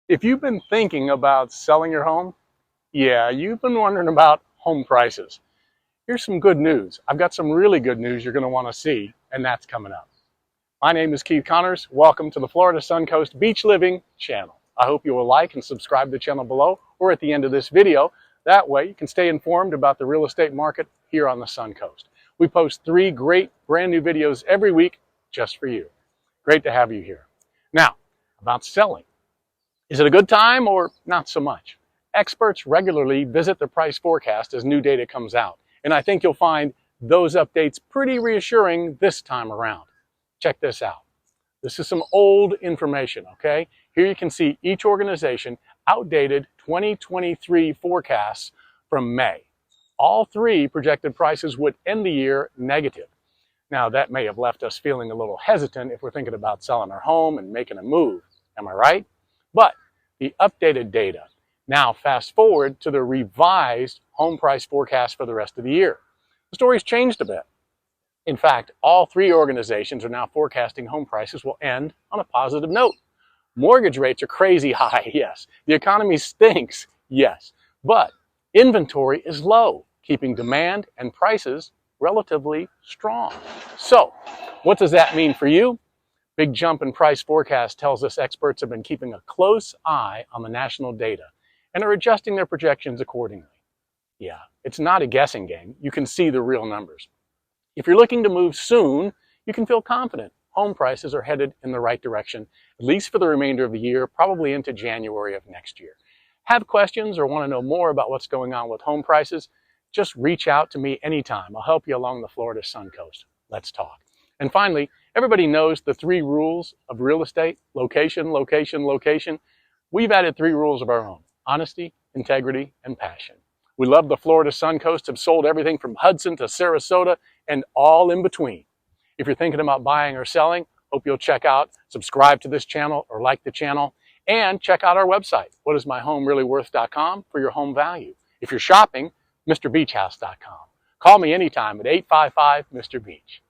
If you've been thinking about selling your home, yeah, you've been wondering about home prices. Here's some good news. I've got some really good news you're going to want to see, and that's coming up. My name is Keith Connors. Welcome to the Florida Suncoast Beach Living channel. I hope you will like and subscribe to the channel below or at the end of this video. That way you can stay informed about the real estate market here on the Suncoast. We post 3 great brand new videos every week just for you. Great to have you here. Now, about selling. Is it a good time or not so much? Experts regularly visit the price forecast as new data comes out, and I think you'll find those updates pretty reassuring this time around. Check this out. This is some old information, okay? Here you can see each organization outdated 2023 forecasts from May. All 3 projected prices would end the year negative. Now, that may have left us feeling a little hesitant if we're thinking about selling our home and making a move. Am I right? But the updated data. Now fast forward to the revised home price forecast for the rest of the year. The story's changed a bit. In fact, all 3 organizations are now forecasting home prices will end on a positive note. Mortgage rates are crazy high, yes. The economy stinks, yes. But inventory is low, keeping demand and prices relatively strong. So, what does that mean for you? Big jump in price forecast tells us experts have been keeping a close eye on the national data and are adjusting their projections accordingly. Yeah, it's not a guessing game. You can see the real numbers. If you're looking to move soon, you can feel confident. Home prices are headed in the right direction, at least for the remainder of the year, probably into January of next year. Have questions or want to know more about what's going on with home prices? Just reach out to me anytime. I'll help you along the Florida Suncoast. Let's talk. And finally, everybody knows the 3 rules of real estate: location, location, location. We've added 3 rules of our own: honesty, integrity, and passion. We love the Florida Suncoast, have sold everything from Hudson to Sarasota and all in between. If you're thinking about buying or selling, hope you'll subscribe to this channel or like the channel, and check out our website, whatismyhomereallyworth.com, for your home value. If you're shopping, MrBeachHouse.com. Call me anytime at 855-MR-BEACH.